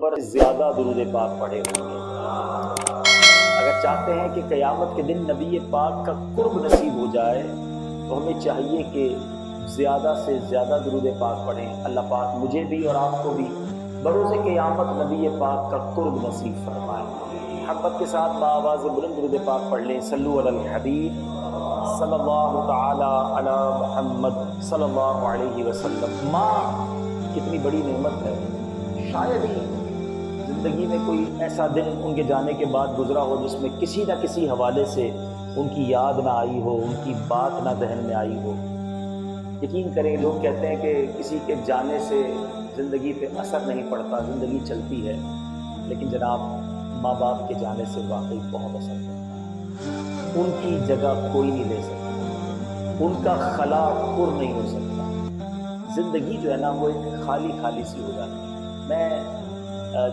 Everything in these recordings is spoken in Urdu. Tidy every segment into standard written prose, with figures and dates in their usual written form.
اوپر زیادہ درود پاک پڑھے ہوں گے۔ اگر چاہتے ہیں کہ قیامت کے دن نبی پاک کا قرب نصیب ہو جائے تو ہمیں چاہیے کہ زیادہ سے زیادہ درود پاک پڑھیں۔ اللہ پاک مجھے بھی اور آپ کو بھی بروز قیامت نبی پاک کا قرب نصیب فرمائے۔ محبت کے ساتھ بآواز بلند درود پاک پڑھ لیں۔ صلو علی الحبیب صلی اللہ تعالی علی محمد صلی اللہ علیہ وسلم۔ ماں کتنی بڑی نعمت ہے۔ شاید ہی زندگی میں کوئی ایسا دن ان کے جانے کے بعد گزرا ہو جس میں کسی نہ کسی حوالے سے ان کی یاد نہ آئی ہو، ان کی بات نہ ذہن میں آئی ہو۔ یقین کریں، لوگ کہتے ہیں کہ کسی کے جانے سے زندگی پہ اثر نہیں پڑتا، زندگی چلتی ہے، لیکن جناب ماں باپ کے جانے سے واقعی بہت اثر پڑتا ہے۔ ان کی جگہ کوئی نہیں لے سکتا، ان کا خلا پر نہیں ہو سکتا۔ زندگی جو ہے نا وہ ایک خالی خالی سی ہو جاتی ہے۔ میں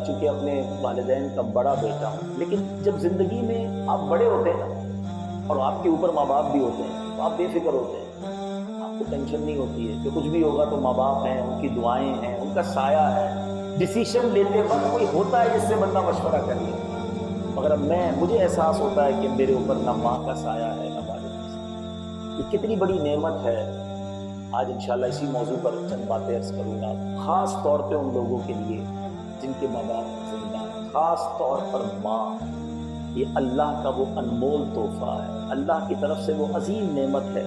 چونکہ اپنے والدین کا بڑا بیٹا ہوں، لیکن جب زندگی میں آپ بڑے ہوتے ہیں اور آپ کے اوپر ماں باپ بھی ہوتے ہیں تو آپ بے فکر ہوتے ہیں، آپ کو ٹینشن نہیں ہوتی ہے کہ کچھ بھی ہوگا تو ماں باپ ہیں، ان کی دعائیں ہیں، ان کا سایہ ہے۔ ڈیسیشن لیتے وقت کوئی ہوتا ہے جس سے بندہ مشورہ کر لے، مگر اب مجھے احساس ہوتا ہے کہ میرے اوپر نہ ماں کا سایہ ہے نہ والد کا سایہ۔ یہ کتنی بڑی نعمت ہے۔ آج انشاءاللہ اسی موضوع پر چند باتیں عرض کروں گا، خاص طور پہ ان لوگوں کے لیے جن کے ماں باپ زندہ ہیں، خاص طور پر ماں۔ یہ اللہ کا وہ انمول تحفہ ہے، اللہ کی طرف سے وہ عظیم نعمت ہے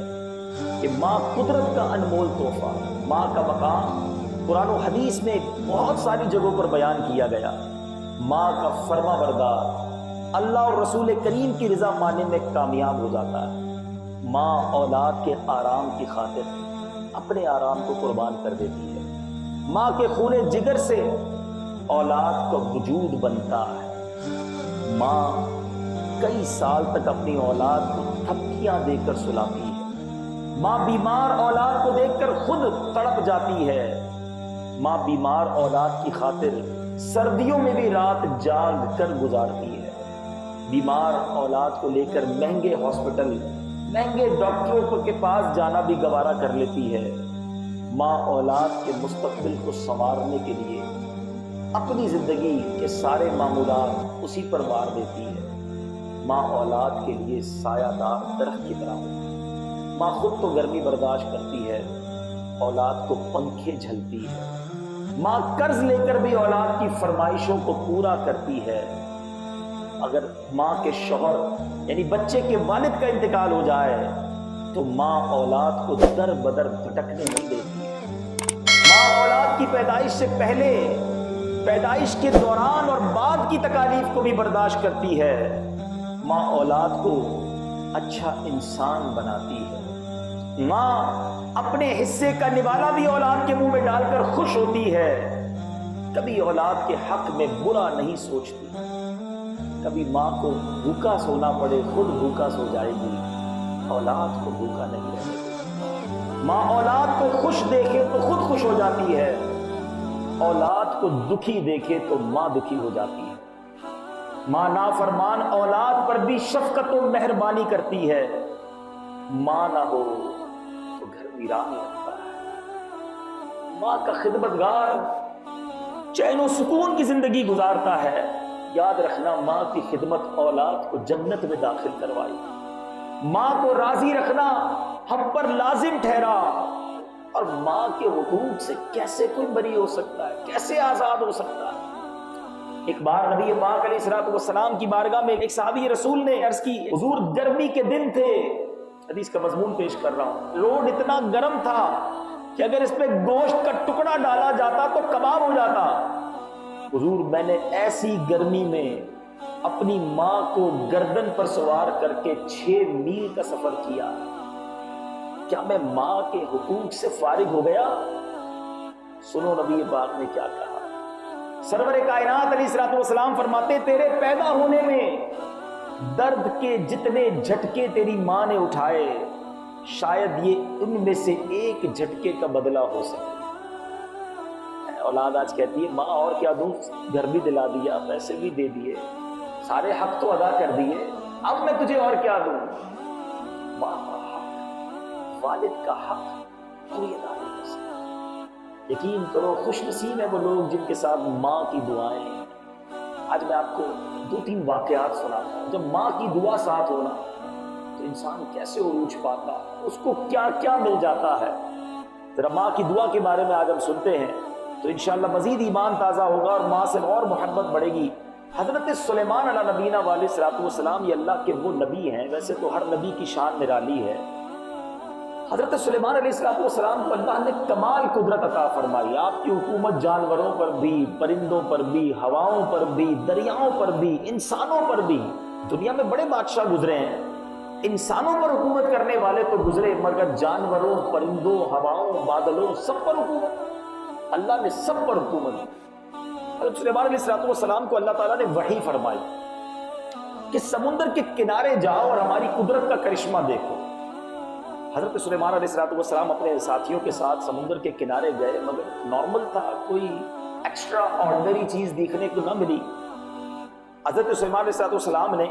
کہ ماں قدرت کا انمول تحفہ۔ ماں کا مقام قرآن و حدیث میں بہت ساری جگہوں پر بیان کیا گیا۔ ماں کا فرما بردار اللہ اور رسول کریم کی رضا ماننے میں کامیاب ہو جاتا ہے۔ ماں اولاد کے آرام کی خاطر اپنے آرام کو قربان کر دیتی ہے۔ ماں کے خون جگر سے اولاد کا وجود بنتا ہے۔ ماں کئی سال تک اپنی اولاد کو تھپکیاں دے کر سلاتی ہے۔ ماں بیمار اولاد کو دیکھ کر خود تڑپ جاتی ہے۔ ماں بیمار اولاد کی خاطر سردیوں میں بھی رات جاگ کر گزارتی ہے۔ بیمار اولاد کو لے کر مہنگے ہاسپٹل، مہنگے ڈاکٹروں کے پاس جانا بھی گوارا کر لیتی ہے۔ ماں اولاد کے مستقبل کو سنوارنے کے لیے اپنی زندگی کے سارے معمولات اسی پر وار دیتی ہے۔ ماں اولاد کے لیے سایہ دار درخت کی طرح ہوتی ہے۔ ماں خود تو گرمی برداشت کرتی ہے، اولاد کو پنکھے جھلتی ہے۔ ماں قرض لے کر بھی اولاد کی فرمائشوں کو پورا کرتی ہے۔ اگر ماں کے شوہر یعنی بچے کے والد کا انتقال ہو جائے تو ماں اولاد کو در بدر بھٹکنے نہیں دیتی ہے۔ ماں اولاد کی پیدائش سے پہلے، پیدائش کے دوران اور بعد کی تکالیف کو بھی برداشت کرتی ہے۔ ماں اولاد کو اچھا انسان بناتی ہے۔ ماں اپنے حصے کا نوالا بھی اولاد کے منہ میں ڈال کر خوش ہوتی ہے۔ کبھی اولاد کے حق میں برا نہیں سوچتی۔ کبھی ماں کو بھوکا سونا پڑے خود بھوکا سو جائے گی، اولاد کو بھوکا نہیں رہے گی۔ ماں اولاد کو خوش دیکھے تو خود خوش ہو جاتی ہے، اولاد کو دکھی دیکھے تو ماں دکھی ہو جاتی ہے۔ ماں نافرمان اولاد پر بھی شفقت و مہربانی کرتی ہے۔ ماں نہ ہو تو گھر ویران لگتا ہے۔ ماں کا خدمتگار چین و سکون کی زندگی گزارتا ہے۔ یاد رکھنا، ماں کی خدمت اولاد کو جنت میں داخل کروائی۔ ماں کو راضی رکھنا ہم پر لازم ٹھہرا، اور ماں کے حقوق سے کیسے کوئی بری ہو سکتا ہے، کیسے آزاد ہو سکتا ہے۔ ایک بار نبی پاک علیہ الصلوۃ والسلام کی بارگاہ میں ایک صحابی رسول نے عرض کی، حضور گرمی کے دن تھے، حدیث کا مضمون پیش کر رہا ہوں، روڈ اتنا گرم تھا کہ اگر اس پہ گوشت کا ٹکڑا ڈالا جاتا تو کباب ہو جاتا۔ حضور میں نے ایسی گرمی میں اپنی ماں کو گردن پر سوار کر کے 6 میل کا سفر کیا، کیا میں ماں کے حقوق سے فارغ ہو گیا؟ سنو نبی پاک نے کیا کہا۔ سرور کائنات علیہ الصلوۃ والسلام فرماتے، تیرے پیدا ہونے میں درد کے جتنے جھٹکے تیری ماں نے اٹھائے، شاید یہ ان میں سے ایک جھٹکے کا بدلہ ہو سکے۔ اولاد آج کہتی ہے ماں اور کیا دوں، گھر بھی دلا دیا، پیسے بھی دے دیے، سارے حق تو ادا کر دیے، اب میں تجھے اور کیا دوں؟ ماں کا حق، والد کا حق کوئی ادا نہیں کر سکتا۔ یقین کرو خوش نصیب ہیں وہ لوگ جن کے ساتھ ماں کی دعائیں. آج میں آپ کو 2-3 واقعات سناتا ہوں. جب ماں کی دعا ساتھ ہونا تو انسان کیسے عروج پاتا، اس کو کیا کیا مل جاتا ہے. ذرا ماں کی دعا کے بارے میں آج ہم سنتے ہیں تو انشاءاللہ مزید ایمان تازہ ہوگا اور ماں سے اور محبت بڑھے گی. حضرت سلیمان علیہ نبینا علیہ الصلوۃ والسلام یہ اللہ کے وہ نبی ہیں، ویسے تو ہر نبی کی شان نرالی ہے. حضرت سلیمان علیہ الصلوۃ والسلام کو اللہ نے کمال قدرت عطا فرمائی. آپ کی حکومت جانوروں پر بھی، پرندوں پر بھی، ہواؤں پر بھی، دریاؤں پر بھی، انسانوں پر بھی. دنیا میں بڑے بادشاہ گزرے ہیں، انسانوں پر حکومت کرنے والے تو گزرے، مگر جانوروں، پرندوں، ہواؤں، بادلوں سب پر حکومت اللہ نے سب پر حکومت کی. حضرت سلیمان علیہ الصلوۃ والسلام کو اللہ تعالیٰ نے وحی فرمائی کہ سمندر کے کنارے جاؤ اور ہماری قدرت کا کرشمہ دیکھو. حضرت سلیمان علیہ الصلوۃ والسلام اپنے ساتھیوں کے ساتھ سمندر کے کنارے گئے، مگر نارمل تھا، کوئی ایکسٹرا آرڈنری چیز دیکھنے کو نہ ملی. حضرت سلیمان علیہ الصلوۃ والسلام نے،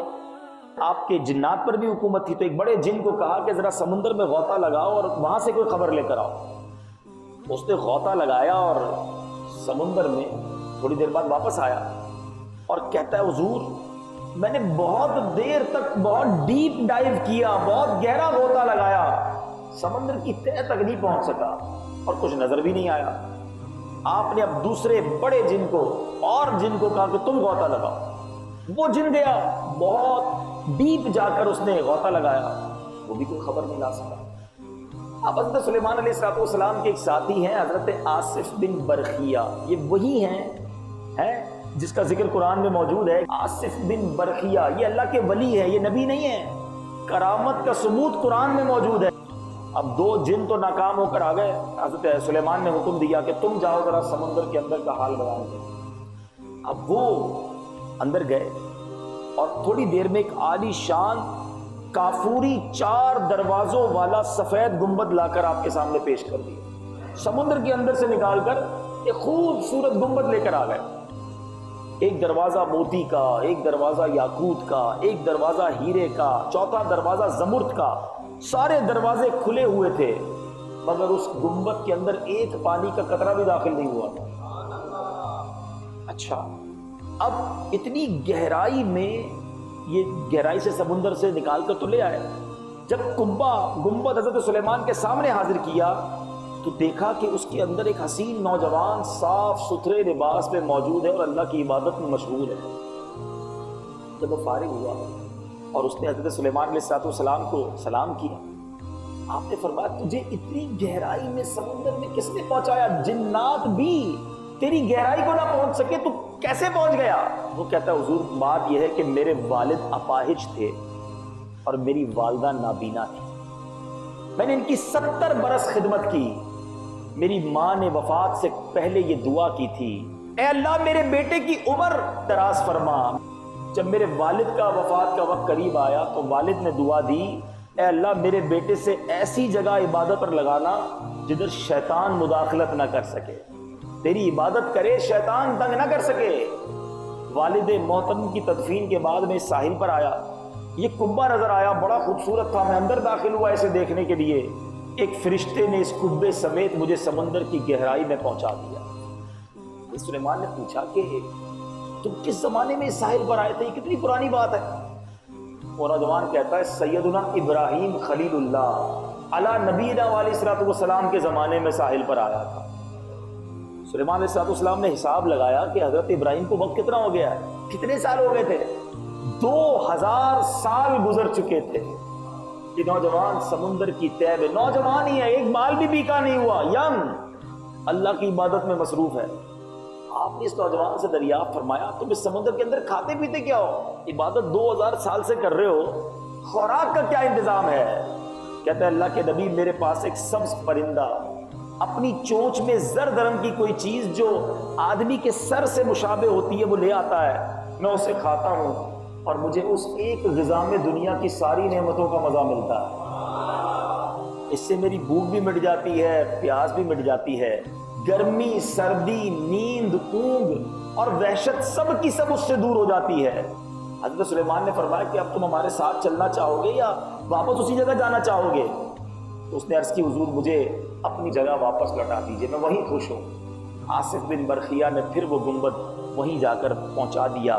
آپ کے جنات پر بھی حکومت تھی، تو ایک بڑے جن کو کہا کہ ذرا سمندر میں غوطہ لگاؤ اور وہاں سے کوئی خبر لے کر آؤ. اس نے غوطہ لگایا اور سمندر میں تھوڑی دیر بعد واپس آیا اور کہتا ہے حضور میں نے بہت دیر تک بہت ڈیپ ڈائیو کیا، بہت گہرا غوطہ لگایا، سمندر کی تہہ تک نہیں پہنچ سکا اور کچھ نظر بھی نہیں آیا. آپ نے اب دوسرے بڑے جن کو اور جن کو کہا کہ تم غوطہ لگاؤ. وہ جن گیا، بہت ڈیپ جا کر اس نے غوطہ لگایا، وہ بھی کوئی خبر نہیں لا سکا. اب حضرت سلیمان علیہ الصلوۃ والسلام کے ایک ساتھی ہیں حضرت آصف بن برخیہ. یہ وہی ہیں جس کا ذکر قرآن میں موجود ہے. آصف بن برخیہ یہ اللہ کے ولی ہے، یہ نبی نہیں ہے. کرامت کا ثبوت قرآن میں موجود ہے. اب 2 جن تو ناکام ہو کر آ گئے. حضرت سلیمان نے حکم دیا کہ تم جاؤ ذرا سمندر کے اندر کا حال بیان کرو. اب وہ اندر گئے اور تھوڑی دیر میں ایک عالی شان کافوری 4 دروازوں والا سفید گنبد لا کر آپ کے سامنے پیش کر دیا. سمندر کے اندر سے نکال کر ایک خوبصورت گنبد لے کر آ گئے. ایک دروازہ موتی کا، ایک دروازہ یاقوت کا، ایک دروازہ ہیرے کا، چوتھا دروازہ زمرد کا. سارے دروازے کھلے ہوئے تھے مگر اس گنبد کے اندر ایک پانی کا قطرہ بھی داخل نہیں ہوا. اچھا، اب اتنی گہرائی میں، یہ گہرائی سے سمندر سے نکال کر تو لے آئے. جب گنبد حضرت سلیمان کے سامنے حاضر کیا تو دیکھا کہ اس کے اندر ایک حسین نوجوان صاف ستھرے لباس میں موجود ہے اور اللہ کی عبادت میں مشغول ہے. جب وہ فارغ ہوا اور اس نے حضرت سلیمان علیہ السلام کو سلام کیا، آپ نے فرمایا تجھے اتنی گہرائی میں سمندر میں کس نے پہنچایا؟ جنات بھی تیری گہرائی کو نہ پہنچ سکے تو کیسے پہنچ گیا؟ وہ کہتا ہے حضور بات یہ ہے کہ میرے والد اپاہج تھے اور میری والدہ نابینا تھی. میں نے ان کی 70 برس خدمت کی. میری ماں نے وفات سے پہلے یہ دعا کی تھی، اے اللہ میرے بیٹے کی عمر دراز فرما. جب میرے والد کا وفات کا وقت قریب آیا تو والد نے دعا دی، اے اللہ میرے بیٹے سے ایسی جگہ عبادت پر لگانا جدھر شیطان مداخلت نہ کر سکے، تیری عبادت کرے شیطان تنگ نہ کر سکے. والد محترم کی تدفین کے بعد میں ساحل پر آیا، یہ کعبہ نظر آیا، بڑا خوبصورت تھا. میں اندر داخل ہوا اسے دیکھنے کے لیے. ایک فرشتے نے اس کعبے سمیت مجھے سمندر کی گہرائی میں پہنچا دیا. سلیمان نے پوچھا کہ تم کس زمانے میں اس ساحل پر آئے تھے؟ یہ کتنی پرانی بات ہے. وہ نوجوان کہتا ہے سیدنا ابراہیم خلیل اللہ علی نبینا علیہ الصلوۃ والسلام کے زمانے میں ساحل پر آیا تھا. سلیمان علیہ الصلوۃ والسلام نے حساب لگایا کہ حضرت ابراہیم کو وقت کتنا ہو گیا ہے، کتنے سال ہو گئے تھے؟ 2000 سال گزر چکے تھے. یہ نوجوان سمندر کی تہہ میں، نوجوان ہی ہے، ایک بال بھی بیکا نہیں ہوا، ینگ، اللہ کی عبادت میں مصروف ہے. آپ نے اس نوجوان سے دریافت فرمایا تم اس سمندر کے اندر کھاتے پیتے کیا ہو؟ عبادت 2000 سال سے کر رہے ہو، خوراک کا کیا انتظام ہے؟ کہتا ہے اللہ کے نبی میرے پاس ایک سبز پرندہ اپنی چونچ میں زرد رنگ کی کوئی چیز جو آدمی کے سر سے مشابہ ہوتی ہے وہ لے آتا ہے، میں اسے کھاتا ہوں اور مجھے اس ایک غذا میں دنیا کی ساری نعمتوں کا مزہ ملتا ہے. اس سے میری بھوک بھی مٹ جاتی ہے، پیاس بھی مٹ جاتی ہے، گرمی، سردی، نیند، اونگ اور وحشت سب کی سب اس سے دور ہو جاتی ہے. حضرت سلیمان نے فرمایا کہ اب تم ہمارے ساتھ چلنا چاہو گے یا واپس اسی جگہ جانا چاہو گے؟ تو اس نے عرض کی حضور مجھے اپنی جگہ واپس لوٹا دیجیے، میں وہیں خوش ہوں۔ آصف بن برخیہ نے پھر وہ گنبد وہیں جا کر پہنچا دیا۔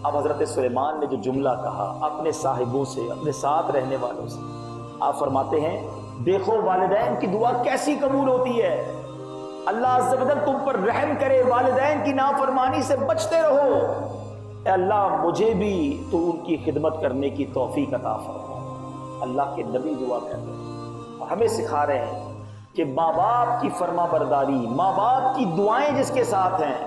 اب حضرت سلیمان نے جو جملہ کہا اپنے صاحبوں سے، اپنے ساتھ رہنے والوں سے، آپ فرماتے ہیں دیکھو والدین کی دعا کیسی قبول ہوتی ہے۔ اللہ عز و جل تم پر رحم کرے، والدین کی نافرمانی سے بچتے رہو۔ اے اللہ مجھے بھی تو ان کی خدمت کرنے کی توفیق عطا فرما۔ اللہ کے نبی دعا کر رہے ہیں اور ہمیں سکھا رہے ہیں کہ ماں باپ کی فرما برداری، ماں باپ کی دعائیں جس کے ساتھ ہیں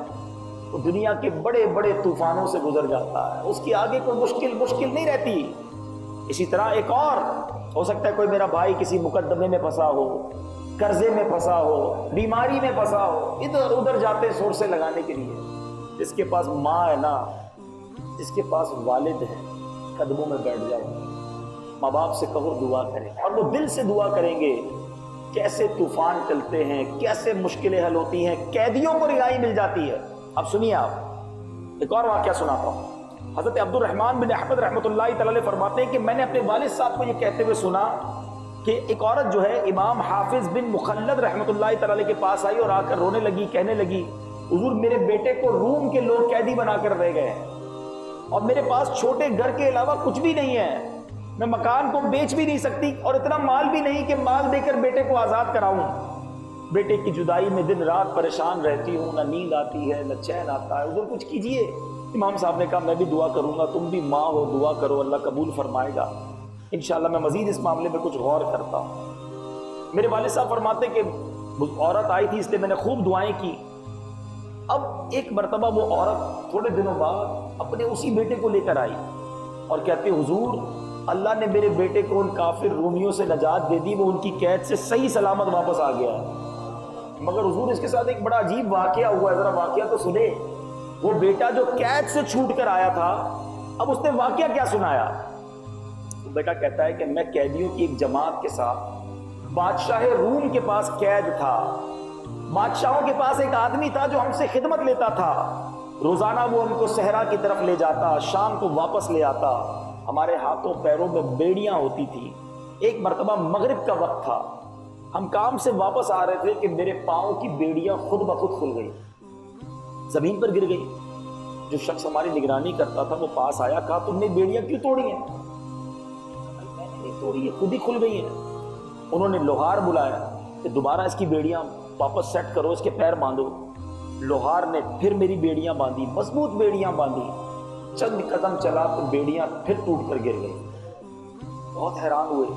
وہ دنیا کے بڑے بڑے طوفانوں سے گزر جاتا ہے، اس کی آگے کوئی مشکل نہیں رہتی۔ اسی طرح ایک اور ہو سکتا ہے کوئی میرا بھائی کسی مقدمے میں پھنسا ہو، قرضے میں پھنسا ہو، بیماری میں پھنسا ہو، ادھر ادھر جاتے سورسیں لگانے کے لیے، جس کے پاس ماں ہے نا، جس کے پاس والد ہے، قدموں میں بیٹھ جاؤ، ماں باپ سے کہو دعا کریں، اور وہ دل سے دعا کریں گے۔ کیسے طوفان چلتے ہیں، کیسے مشکلیں حل ہوتی ہیں، قیدیوں کو رہائی مل جاتی ہے۔ اب سنیے، آپ ایک اور واقعہ سناتا ہوں۔ حضرت عبد الرحمن بن احمد رحمۃ اللہ تعالی فرماتے ہیں کہ میں نے اپنے والد صاحب کو یہ کہتے ہوئے سنا کہ ایک عورت جو ہے امام حافظ بن مخلد رحمۃ اللہ تعالی کے پاس آئی اور آ کر رونے لگی، کہنے لگی حضور میرے بیٹے کو روم کے لوگ قیدی بنا کر رہ گئے ہیں اور میرے پاس چھوٹے گھر کے علاوہ کچھ بھی نہیں ہے، میں مکان کو بیچ بھی نہیں سکتی اور اتنا مال بھی نہیں کہ مال دے کر بیٹے کو آزاد کراؤں۔ بیٹے کی جدائی میں دن رات پریشان رہتی ہوں، نہ نیند آتی ہے نہ چین آتا ہے، حضور کچھ کیجئے۔ امام صاحب نے کہا میں بھی دعا کروں گا، تم بھی ماں ہو، دعا کرو، اللہ قبول فرمائے گا انشاءاللہ، میں مزید اس معاملے میں کچھ غور کرتا ہوں۔ میرے والد صاحب فرماتے کہ عورت آئی تھی اس لیے میں نے خوب دعائیں کی۔ اب ایک مرتبہ وہ عورت تھوڑے دنوں بعد اپنے اسی بیٹے کو لے کر آئی اور کہتی حضور اللہ نے میرے بیٹے کو ان کافر رومیوں سے نجات دے دی، وہ ان کی قید سے صحیح سلامت واپس آ گیا ہے، مگر حضور اس کے ساتھ ایک بڑا عجیب واقعہ ہوا ہے، ذرا واقعہ تو سنے۔ وہ بیٹا جو قید سے چھوٹ کر آیا تھا، اب اس نے واقعہ کیا سنایا؟ بیٹا کہتا ہے کہ میں قیدیوں کی ایک جماعت کے ساتھ بادشاہ روم کے پاس قید تھا۔ بادشاہوں کے پاس ایک آدمی تھا جو ہم سے خدمت لیتا تھا، روزانہ وہ ہم کو صحرا کی طرف لے جاتا، شام کو واپس لے آتا، ہمارے ہاتھوں پیروں میں بیڑیاں ہوتی تھی۔ ایک مرتبہ مغرب کا وقت تھا، ہم کام سے واپس آ رہے تھے کہ میرے پاؤں کی بیڑیاں خود بخود کھل گئی، زمین پر گر گئی۔ جو شخص ہماری نگرانی کرتا تھا وہ پاس آیا، کہا تم نے بیڑیاں کیوں توڑی ہیں؟ میں نے نہیں توڑی، یہ خود ہی کھل گئی ہیں۔ انہوں نے لوہار بلایا کہ دوبارہ اس کی بیڑیاں واپس سیٹ کرو، اس کے پیر باندھو۔ لوہار نے پھر میری بیڑیاں باندھی، مضبوط بیڑیاں باندھی، چند قدم چلا تو بیڑیاں پھر ٹوٹ کر گر گئی۔ بہت حیران ہوئے،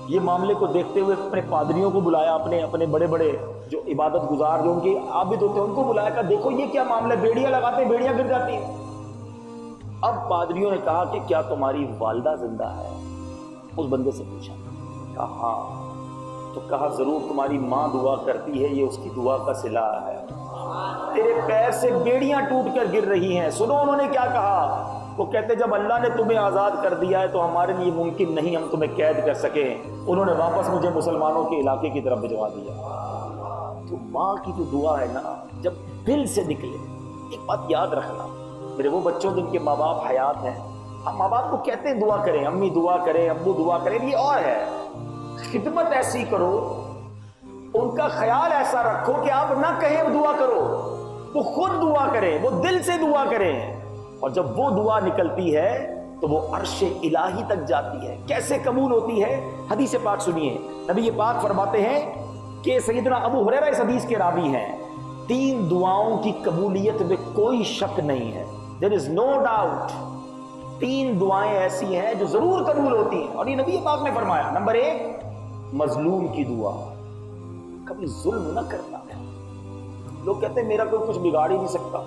یہ معاملے کو دیکھتے ہوئے اپنے پادریوں کو بلایا، اپنے بڑے بڑے جو عبادت گزار جو ان کے عابد ہوتے ہیں ان کو بلایا، کہ دیکھو یہ کیا معاملہ ہے، بیڑیاں لگاتے ہیں بیڑیاں گر جاتی ہیں۔ اب پادریوں نے کہا کہ کیا تمہاری والدہ زندہ ہے؟ اس بندے سے پوچھا، کہا ہاں۔ تو کہا ضرور تمہاری ماں دعا کرتی ہے، یہ اس کی دعا کا صلہ ہے، تیرے پیر سے بیڑیاں ٹوٹ کر گر رہی ہیں۔ سنو انہوں نے کیا کہا، وہ کہتے جب اللہ نے تمہیں آزاد کر دیا ہے تو ہمارے لیے ممکن نہیں ہم تمہیں قید کر سکیں۔ انہوں نے واپس مجھے مسلمانوں کے علاقے کی طرف بھجوا دیا۔ تو ماں کی جو دعا ہے نا، جب دل سے نکلے، ایک بات یاد رکھنا میرے وہ بچوں جن کے ماں باپ حیات ہیں، ہم ماں باپ کو کہتے ہیں دعا کریں، امی دعا کریں، ابو دعا کریں، یہ اور ہے، خدمت ایسی کرو، ان کا خیال ایسا رکھو کہ آپ نہ کہیں دعا کرو، وہ خود دعا کریں، وہ دل سے دعا کریں، اور جب وہ دعا نکلتی ہے تو وہ عرش الہی تک جاتی ہے۔ کیسے قبول ہوتی ہے؟ حدیث پاک سنیے، نبی پاک فرماتے ہیں کہ سیدنا ابو ہریرہ اس حدیث کے راوی ہیں، 3 دعاؤں کی قبولیت میں کوئی شک نہیں ہے، there is no doubt۔ 3 دعائیں ایسی ہیں جو ضرور قبول ہوتی ہیں، اور یہ نبی پاک نے فرمایا۔ نمبر 1 مظلوم کی دعا، کبھی ظلم نہ کرنا۔ لوگ کہتے ہیں میرا کوئی کچھ بگاڑ ہی نہیں سکتا،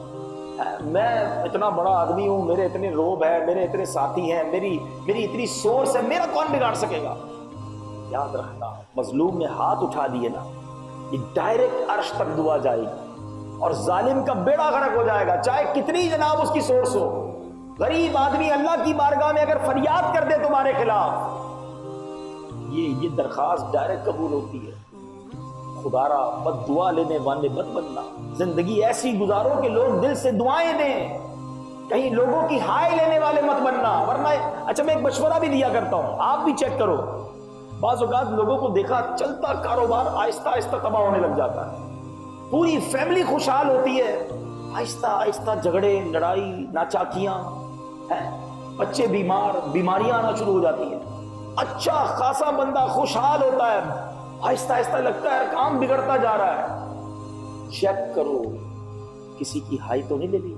میں اتنا بڑا آدمی ہوں، میرے اتنے روب ہے، میرے اتنے ساتھی ہیں، میری اتنی سورس ہے، میرا کون بگاڑ سکے گا؟ یاد رکھنا، مظلوم نے ہاتھ اٹھا دیے نا، یہ ڈائریکٹ عرش تک دعا جائے گی اور ظالم کا بیڑا غرق ہو جائے گا، چاہے کتنی جناب اس کی سورس ہو۔ غریب آدمی اللہ کی بارگاہ میں اگر فریاد کر دے تمہارے خلاف، یہ درخواست ڈائریکٹ قبول ہوتی ہے۔ خدا را بد دعا لینے والے مت بننا، زندگی ایسی گزارو کہ لوگ دل سے دعائیں دیں، کہیں لوگوں کی ہائے لینے والے مت بننا، ورنہ اچھا میں ایک مشورہ بھی دیا کرتا ہوں، آپ بھی چیک کرو، بعض اوقات لوگوں کو دیکھا چلتا کاروبار آہستہ آہستہ تباہ ہونے لگ جاتا ہے، پوری فیملی خوشحال ہوتی ہے، آہستہ آہستہ جھگڑے، لڑائی، ناچاکیاں ہیں، بچے بیمار، بیماریاں آنا شروع ہو جاتی ہیں، اچھا خاصا بندہ خوشحال ہوتا ہے، آہستہ آہستہ لگتا ہے کام بگڑتا جا رہا ہے۔ چیک کرو کسی کی ہائی تو نہیں لے لی،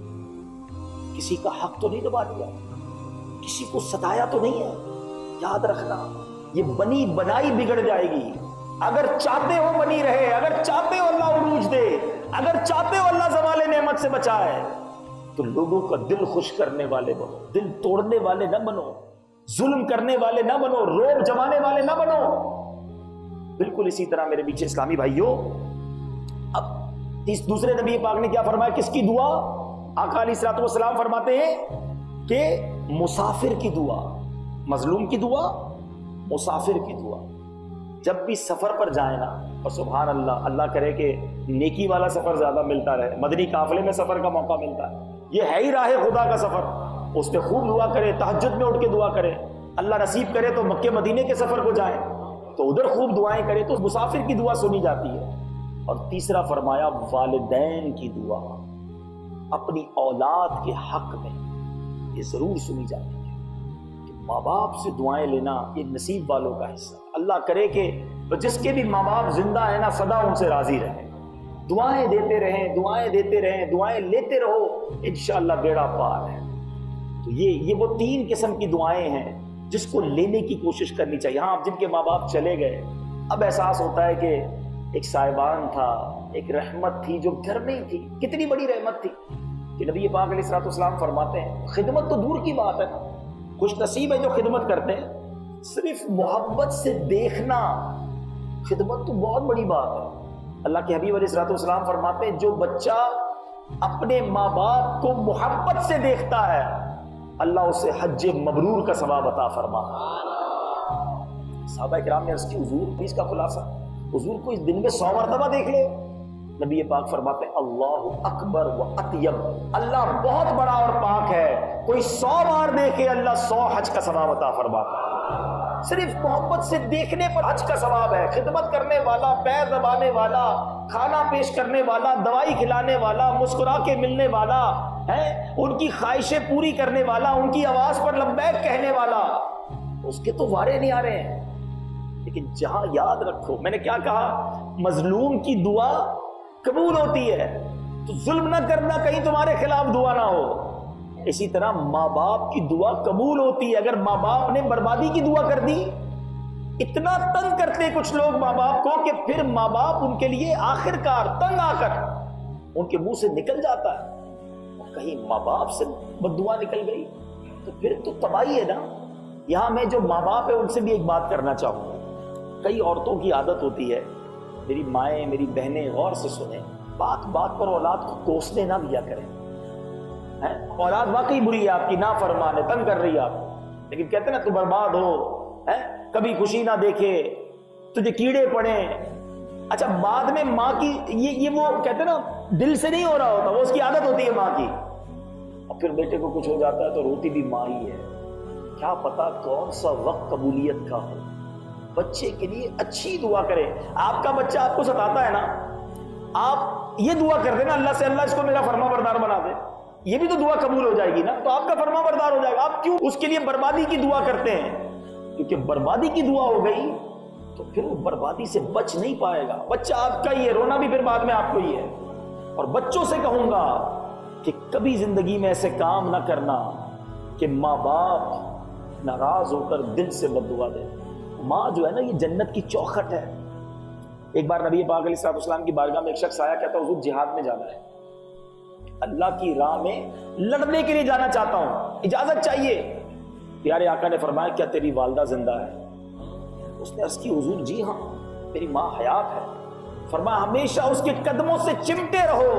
کسی کا حق تو نہیں دبا دیا، کسی کو ستایا تو نہیں ہے۔ یاد رکھنا یہ بنی بنائی بگڑ جائے گی۔ اگر چاہتے ہو بنی رہے، اگر چاہتے ہو اللہ عروج دے، اگر چاہتے ہو اللہ زوال نعمت سے بچائے، تو لوگوں کا دل خوش کرنے والے بنو، دل توڑنے والے نہ بنو، ظلم کرنے والے نہ بنو، روب جمانے والے نہ بنو۔ بالکل اسی طرح میرے پیچھے اسلامی بھائیوں، اب دوسرے نبی پاک نے کیا فرمایا؟ کس کی دعا؟ آقا علیہ الصلوۃ والسلام فرماتے ہیں کہ مسافر کی دعا، مظلوم کی دعا، مسافر کی دعا۔ جب بھی سفر پر جائیں نا، اور سبحان اللہ، اللہ کرے کہ نیکی والا سفر زیادہ ملتا رہے، مدنی قافلے میں سفر کا موقع ملتا ہے، یہ ہے ہی راہ خدا کا سفر، اس پہ خوب دعا کرے، تہجد میں اٹھ کے دعا کرے، اللہ نصیب کرے تو مکے مدینے کے سفر کو جائیں تو ادھر خوب دعائیں کرے تو مسافر کی دعا سنی جاتی ہے۔ اور تیسرا فرمایا والدین کی دعا، اپنی اولاد کے حق میں یہ ضرور سنی جاتی ہے کہ ماں باپ سے دعائیں لینا یہ نصیب والوں کا حصہ۔ اللہ کرے کہ جس کے بھی ماں باپ زندہ ہیں نا، سدا ان سے راضی رہیں، دعائیں دیتے رہیں، دعائیں دیتے رہیں، دعائیں لیتے رہو، انشاءاللہ بیڑا پار ہے۔ تو یہ وہ تین قسم کی دعائیں ہیں جس کو لینے کی کوشش کرنی چاہیے۔ ہاں، اب جن کے ماں باپ چلے گئے، اب احساس ہوتا ہے کہ ایک سائبان تھا، ایک رحمت تھی جو گھر میں ہی تھی، کتنی بڑی رحمت تھی کہ نبی پاک علیہ الصلوۃ والسلام فرماتے ہیں، خدمت تو دور کی بات ہے نا، خوش نصیب ہے جو خدمت کرتے ہیں، صرف محبت سے دیکھنا خدمت تو بہت بڑی بات ہے۔ اللہ کے حبیب علیہ الصلوۃ والسلام فرماتے ہیں جو بچہ اپنے ماں باپ کو محبت سے دیکھتا ہے، اللہ اسے حج مبرور کا ثواب عطا فرماتا ہے۔ صحابہ کرام نے عرض کی حضور، اس کا خلاصہ حضور کو اس دن میں 100 مرتبہ دیکھ لے؟ نبی پاک فرماتے ہیں اللہ اکبر و اطیب، اللہ بہت بڑا اور پاک ہے، کوئی 100 بار دیکھے اللہ 100 حج کا ثواب عطا فرماتا ہے۔ صرف محبت سے دیکھنے پر حج کا ثواب ہے۔ خدمت کرنے والا، پیر دبانے والا، کھانا پیش کرنے والا، دوائی کھلانے والا، مسکرا کے ملنے والا ہے، ان کی خواہشیں پوری کرنے والا، ان کی آواز پر لبیک کہنے والا، اس کے تو وارے نہیں آ رہے ہیں۔ لیکن جہاں یاد رکھو، میں نے کیا کہا، مظلوم کی دعا قبول ہوتی ہے، تو ظلم نہ کرنا کہیں تمہارے خلاف دعا نہ ہو۔ اسی طرح ماں باپ کی دعا قبول ہوتی ہے۔ اگر ماں باپ نے بربادی کی دعا کر دی، اتنا تنگ کرتے کچھ لوگ ماں باپ کو کہ پھر ماں باپ ان کے لیے آخر کار تنگ آ کر ان کے منہ سے نکل جاتا ہے۔ کہیں ماں باپ سے بد دعا نکل گئی تو پھر تو تباہی ہے نا۔ یہاں میں جو ماں باپ ہے ان سے بھی ایک بات کرنا چاہوں گا۔ کئی عورتوں کی عادت ہوتی ہے، میری مائیں، میری بہنیں غور سے سنیں، بات بات پر اولاد کو کوسنے نہ دیا کریں۔ اولاد واقعی بری ہے، آپ کی نافرمان ہے، تنگ کر رہی ہے آپ، لیکن کہتے ہیں نا تو برباد ہو، کبھی خوشی نہ دیکھے، تجھے کیڑے پڑیں۔ اچھا، بعد میں ماں کی یہ وہ کہتے ہیں نا دل سے نہیں ہو رہا ہوتا، وہ اس کی عادت ہوتی ہے ماں کی، اور پھر بیٹے کو کچھ ہو جاتا ہے تو روتی بھی ماں ہی ہے۔ کیا پتا کون سا وقت قبولیت کا ہو۔ بچے کے لیے اچھی دعا کرے۔ آپ کا بچہ آپ کو ستاتا ہے نا، آپ یہ دعا کر دینا اللہ سے، اللہ اس کو میرا فرما بردار بنا دے، یہ بھی تو دعا قبول ہو جائے گی نا، تو آپ کا فرما بردار ہو جائے گا۔ آپ کیوں اس کے لیے بربادی کی دعا کرتے ہیں؟ کیونکہ بربادی کی دعا ہو گئی تو پھر وہ بربادی سے بچ نہیں پائے گا۔ بچہ آپ کا ہی ہے، رونا بھی پھر بعد میں آپ کو ہی ہے۔ اور بچوں سے کہوں گا کہ کبھی زندگی میں ایسے کام نہ کرنا کہ ماں باپ ناراض ہو کر دل سے بد دعا دے۔ ماں جو ہے نا، یہ جنت کی چوکھٹ ہے۔ ایک بار نبی پاک علیہ الصلوۃ والسلام کی بارگاہ میں ایک شخص آیا، کہتا حضور جہاد میں جانا ہے، اللہ کی راہ میں لڑنے کے لیے جانا چاہتا ہوں، اجازت چاہیے۔ پیارے آقا نے فرمایا کیا تیری والدہ زندہ ہے؟ اس نے عرض کی حضور جی ہاں، میری ماں حیات ہے۔ فرمایا ہمیشہ اس کے قدموں سے چمٹے رہو،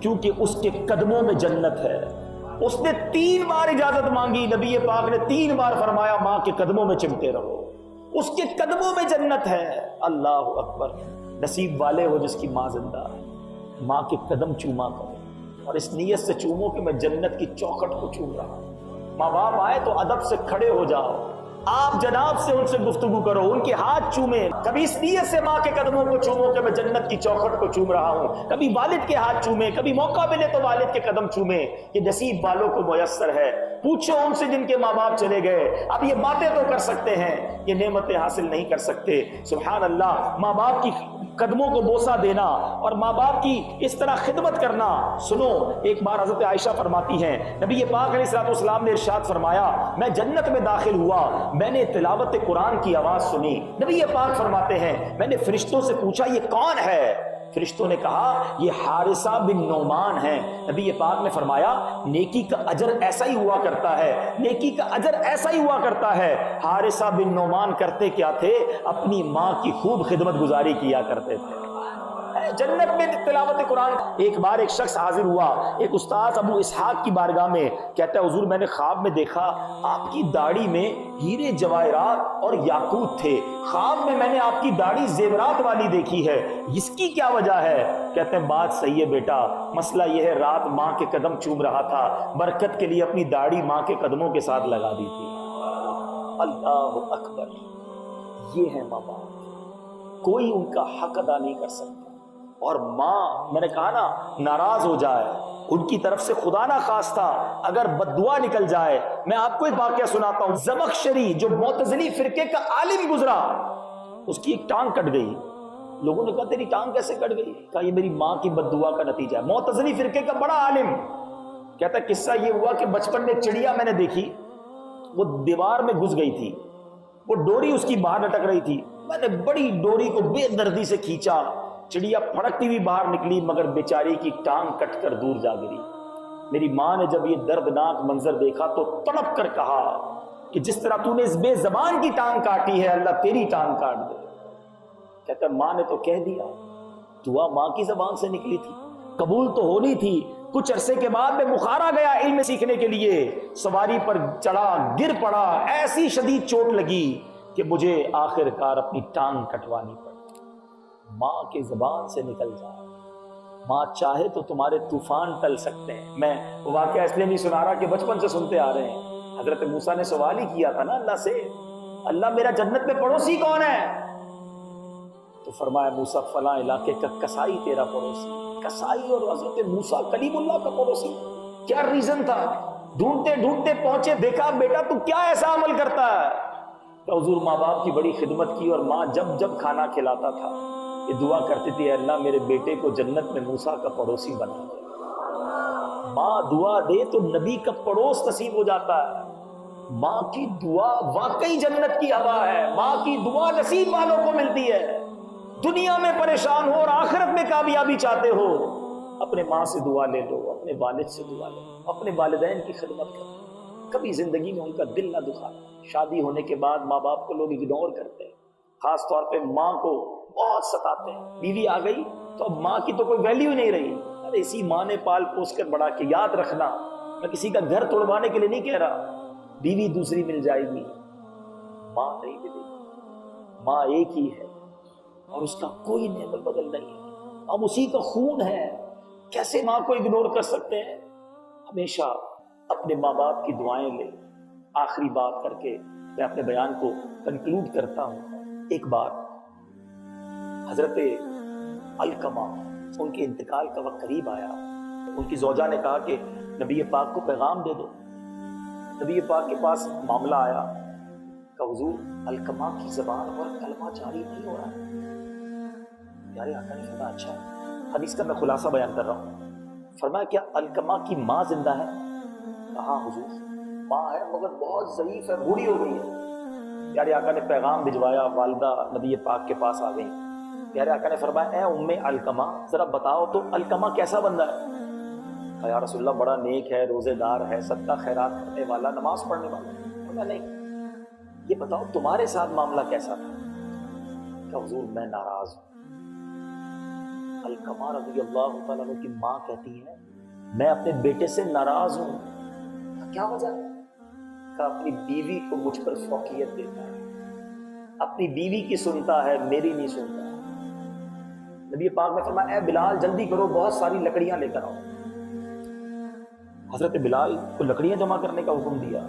کیونکہ اس کے قدموں میں جنت ہے۔ اس نے 3 بار اجازت مانگی، نبی پاک نے 3 بار فرمایا ماں کے قدموں میں چمٹے رہو، اس کے قدموں میں جنت ہے۔ اللہ اکبر، نصیب والے ہو جس کی ماں زندہ ہے، ماں کے قدم چوما کرو، اور اس نیت سے چومو کہ میں جنت کی چوکھٹ کو چوم رہا ہوں۔ ماں باپ آئے تو ادب سے کھڑے ہو جاؤ، آپ جناب سے ان سے گفتگو کرو، ان کے ہاتھ چومے، کبھی اس نیت سے ماں کے قدموں کو چومو کہ میں جنت کی چوکھٹ کو چوم رہا ہوں، کبھی والد کے ہاتھ چومے، کبھی موقع ملے تو والد کے قدم چومے، یہ نصیب والوں کو میسر ہے۔ پوچھو ان سے جن کے ماں باپ چلے گئے، اب یہ باتیں تو کر سکتے ہیں، یہ نعمتیں حاصل نہیں کر سکتے۔ سبحان اللہ، ماں باپ کی قدموں کو بوسہ دینا اور ماں باپ کی اس طرح خدمت کرنا۔ سنو، ایک بار حضرت عائشہ فرماتی ہیں نبی پاک علیہ الصلوۃ والسلام نے ارشاد فرمایا، میں جنت میں داخل ہوا، میں نے تلاوت قرآن کی آواز سنی۔ نبی پاک فرماتے ہیں میں نے فرشتوں سے پوچھا یہ کون ہے؟ فرشتوں نے کہا یہ حارثہ بن نعمان ہیں۔ نبی پاک نے فرمایا نیکی کا اجر ایسا ہی ہوا کرتا ہے، نیکی کا اجر ایسا ہی ہوا کرتا ہے۔ حارثہ بن نعمان کرتے کیا تھے؟ اپنی ماں کی خوب خدمت گزاری کیا کرتے تھے۔ جنت میں تلاوت قرآن۔ ایک بار ایک شخص حاضر ہوا ایک استاد ابو اسحاق کی بارگاہ میں، کہتا ہے حضور میں نے خواب میں دیکھا آپ کی داڑھی میں ہیرے جواہرات اور یاقوت تھے، خواب میں نے آپ کی داڑھی زیورات والی دیکھی ہے، اس کی کیا وجہ ہے؟ کہتے ہیں بات صحیح ہے بیٹا، مسئلہ یہ ہے رات ماں کے قدم چوم رہا تھا، برکت کے لیے اپنی داڑھی ماں کے قدموں کے ساتھ لگا دی تھی۔ اللہ اکبر، یہ ہے ماں باپ، کوئی ان کا حق ادا نہیں کر سکتا۔ اور ماں، میں نے کہا نا، ناراض ہو جائے، ان کی طرف سے خدا نہ خواستہ اگر بددعا نکل جائے۔ میں آپ کو ایک واقعہ سناتا ہوں، زمخشری جو معتزلی فرقے کا عالم گزرا، اس کی ایک ٹانگ کٹ گئی۔ لوگوں نے کہا تیری ٹانگ کیسے کٹ گئی؟ کہا یہ میری ماں کی بددعا کا نتیجہ ہے۔ معتزلی فرقے کا بڑا عالم کہتا ہے قصہ یہ ہوا کہ بچپن میں چڑیا میں نے دیکھی، وہ دیوار میں گھس گئی تھی، وہ ڈوری اس کی باہر لٹک رہی تھی، میں نے بڑی ڈوری کو بے دردی سے کھینچا، چڑیا پھڑکتی ہوئی باہر نکلی مگر بیچاری کی ٹانگ کٹ کر دور جا گری۔ میری ماں نے جب یہ دردناک منظر دیکھا تو تڑپ کر کہا کہ جس طرح تو نے اس بے زبان کی ٹانگ کاٹی ہے اللہ تیری ٹانگ کاٹ دے۔ کہتا ماں نے تو کہہ دیا، دعا ماں کی زبان سے نکلی تھی، قبول تو ہونی تھی۔ کچھ عرصے کے بعد میں بخارا گیا علم سیکھنے کے لیے، سواری پر چڑھا، گر پڑا، ایسی شدید چوٹ لگی کہ مجھے آخر کار اپنی ٹانگ کٹوانی پڑی۔ ماں کی زبان سے نکل جائے، ماں چاہے تو تمہارے طوفان ٹل سکتے ہیں۔ میں واقعہ اس لیے نہیں سنا رہا کہ بچپن سے سنتے آ رہے ہیں۔ حضرت موسیٰ نے سوال ہی کیا تھا نا اللہ سے، اللہ میرا جنت میں پڑوسی کون ہے؟ تو فرمایا موسیٰ فلاں علاقے کا کسائی تیرا پڑوسی۔ کسائی اور حضرت موسیٰ کلیم اللہ کا پڑوسی، کیا ریزن تھا؟ ڈھونڈتے ڈھونڈتے پہنچے، دیکھا بیٹا تو کیا ایسا عمل کرتا ہے؟ تو حضور ماں باپ کی بڑی خدمت کی، اور ماں جب جب کھانا کھلاتا تھا یہ دعا کرتی تھی اللہ میرے بیٹے کو جنت میں موسیٰ کا پڑوسی بنا دے۔ ماں دعا دے تو نبی کا پڑوس نصیب ہو جاتا ہے۔ ماں کی دعا واقعی جنت کی ہوا ہے، ماں کی دعا نصیب والوں کو ملتی ہے۔ دنیا میں پریشان ہو اور آخرت میں کامیابی چاہتے ہو، اپنے ماں سے دعا لے لو، اپنے والد سے دعا لے لو، اپنے والدین کی خدمت کرو، کبھی زندگی میں ان کا دل نہ دکھانا۔ شادی ہونے کے بعد ماں باپ کو لوگ اگنور کرتے ہیں، خاص طور پہ ماں کو بہت ستاتے ہیں۔ بیوی آ گئی تو اب ماں کی تو کوئی ویلیو ہی نہیں رہی، ارے اسی ماں نے پال پوس کر بڑا کہ یاد رکھنا، میں کسی کا گھر توڑوانے کے لیے نہیں کہہ رہا، بیوی دوسری مل جائے گی، ماں نہیں ملے گی۔ ماں ایک ہی ہے اور اس کا کوئی نعمت بدل نہیں ہے، ہم اسی کا خون ہے، کیسے ماں کو اگنور کر سکتے ہیں؟ ہمیشہ اپنے ماں باپ کی دعائیں لے۔ آخری بات کر کے میں اپنے بیان کو کنکلوڈ کرتا ہوں۔ ایک بار حضرت علقمہ، ان کے انتقال کا وقت قریب آیا، ان کی زوجہ نے کہا کہ نبی پاک کو پیغام دے دو۔ نبی پاک کے پاس معاملہ آیا کہ حضور علقمہ کی زبان پر کلمہ جاری نہیں ہو رہا ہے۔ پیارے آقا نے فرمایا اچھا، حدیث کا میں خلاصہ بیان کر رہا ہوں۔ فرمایا کیا علقمہ کی ماں زندہ ہے؟ کہا حضور ماں ہے مگر بہت ضعیف ہے، بوڑھی ہو گئی ہے۔ پیارے آقا نے پیغام بھجوایا، والدہ نبی پاک کے پاس آ گئی۔ پیارے آقا نے فرمایا اے ام علقمہ ذرا بتاؤ تو علقمہ کیسا بندہ ہے؟ کہا یا رسول اللہ بڑا نیک ہے، روزے دار ہے، صدقہ خیرات کرنے والا، نماز پڑھنے والا۔ فرمایا نہیں، یہ بتاؤ تمہارے ساتھ معاملہ کیسا تھا؟ کہ حضور میں ناراض ہوں۔ علقمہ رضی اللہ تعالیٰ عنہ کی ماں کہتی ہے میں اپنے بیٹے سے ناراض ہوں۔ کیا وجہ ہے؟ کہ اپنی بیوی کو مجھ پر فوقیت دیتا ہے، اپنی بیوی کی سنتا ہے، میری نہیں سنتا۔ نبی پاک نے فرمایا اے بلال جلدی کرو، بہت ساری لکڑیاں لے کر آؤ۔ حضرت بلال کو لکڑیاں جمع کرنے کا حکم دیا۔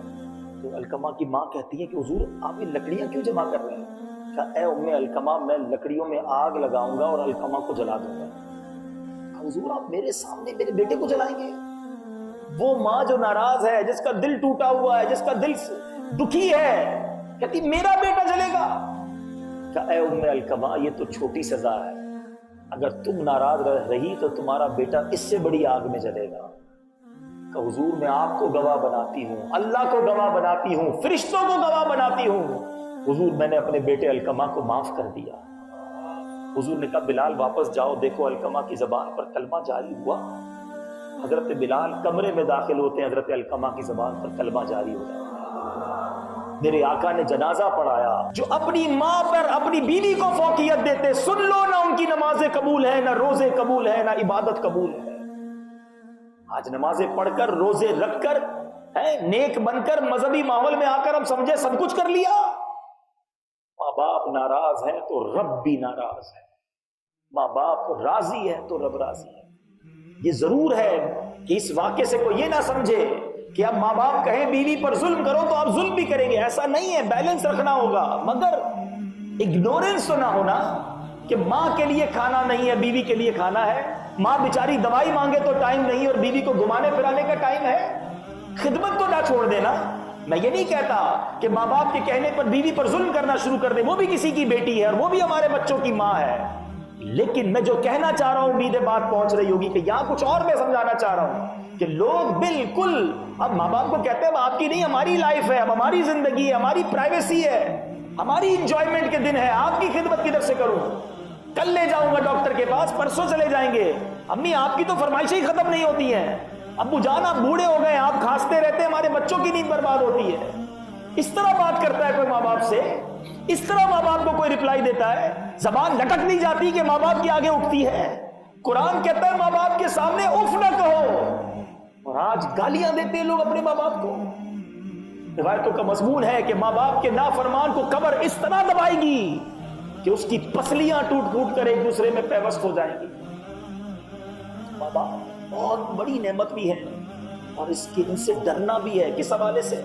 تو علقمہ کی ماں کہتی ہے کہ حضور آپ یہ لکڑیاں کیوں جمع کر رہے ہیں؟ کہا اے ام علقمہ میں لکڑیوں میں آگ لگاؤں گا اور علقمہ کو جلا دوں گا۔ کہا حضور آپ میرے سامنے میرے بیٹے کو جلائیں گے؟ وہ ماں جو ناراض ہے، جس کا دل ٹوٹا ہوا ہے، جس کا دل دکھی ہے، کہتی میرا بیٹا جلے گا؟ کہا اے ام علقمہ یہ تو چھوٹی سزا ہے، اگر تم ناراض رہی تو تمہارا بیٹا اس سے بڑی آگ میں جلے گا۔ کہ حضور میں آپ کو گواہ بناتی ہوں، اللہ کو گواہ بناتی ہوں، فرشتوں کو گواہ بناتی ہوں، حضور میں نے اپنے بیٹے علقمہ کو معاف کر دیا۔ حضور نے کہا بلال واپس جاؤ، دیکھو علقمہ کی زبان پر کلمہ جاری ہوا۔ حضرت بلال کمرے میں داخل ہوتے ہیں، حضرت علقمہ کی زبان پر کلمہ جاری ہو جاتا ہے۔ میرے آقا نے جنازہ پڑھایا، جو اپنی ماں پر اپنی بیوی کو فوقیت دیتے، سن لو نہ ان کی نمازیں قبول ہیں، نہ روزے قبول ہیں، نہ عبادت قبول ہے۔ آج نمازیں پڑھ کر، روزے رکھ کر، نیک بن کر، مذہبی ماحول میں آ کر ہم سمجھے سب کچھ کر لیا۔ ماں باپ ناراض ہیں تو رب بھی ناراض ہے، ماں باپ راضی ہے تو رب راضی ہے۔ یہ ضرور ہے کہ اس واقعے سے کوئی یہ نہ سمجھے کہ اب ماں باپ کہیں بیوی پر ظلم کرو تو آپ ظلم بھی کریں گے، ایسا نہیں ہے، بیلنس رکھنا ہوگا، مگر اگنورنس تو نہ ہونا کہ ماں کے لیے کھانا نہیں ہے، بیوی کے لیے کھانا ہے، ماں بیچاری دوائی مانگے تو ٹائم نہیں اور بیوی کو گھمانے پھرانے کا ٹائم ہے۔ خدمت تو نہ چھوڑ دینا۔ میں یہ نہیں کہتا کہ ماں باپ کے کہنے پر بیوی پر ظلم کرنا شروع کر دیں، وہ بھی کسی کی بیٹی ہے اور وہ بھی ہمارے بچوں کی ماں ہے، لیکن میں جو کہنا چاہ رہا ہوں، امید بات پہنچ رہی ہوگی کہ یہاں کچھ اور میں سمجھانا چاہ رہا ہوں کہ لوگ بالکل اب ماں باپ کو کہتے ہیں اب آپ کی نہیں ہماری لائف ہے، اب ہماری زندگی ہے، ہماری پرائیویسی ہے، ہماری انجوائمنٹ کے دن ہے، آپ کی خدمت کدھر سے کروں؟ کل لے جاؤں گا ڈاکٹر کے پاس، پرسوں چلے جائیں گے، امی آپ کی تو فرمائشیں ہی ختم نہیں ہوتی ہیں، ابو جان آپ بوڑھے ہو گئے، آپ کھانستے رہتے ہیں، ہمارے بچوں کی نیند برباد ہوتی ہے۔ اس طرح بات کرتا ہے کوئی ماں باپ سے، اس طرح ماں باپ کو کوئی رپلائی دیتا ہے، زبان لٹک نہیں جاتی کہ ماں باپ کے آگے اٹھتی ہے۔ قرآن کہتا ہے ماں باپ کے سامنے اف نہ کہو، اور آج گالیاں دیتے ہیں لوگ اپنے ماں باپ کو۔ روایتوں کا مضمون ہے کہ ماں باپ کے نافرمان کو قبر اس طرح دبائے گی کہ اس کی پسلیاں ٹوٹ ٹوٹ کر ایک دوسرے میں پیوست ہو جائیں گی۔ ماں باپ بہت بڑی نعمت بھی ہے اور ان سے ڈرنا بھی ہے۔ کس حوالے سے؟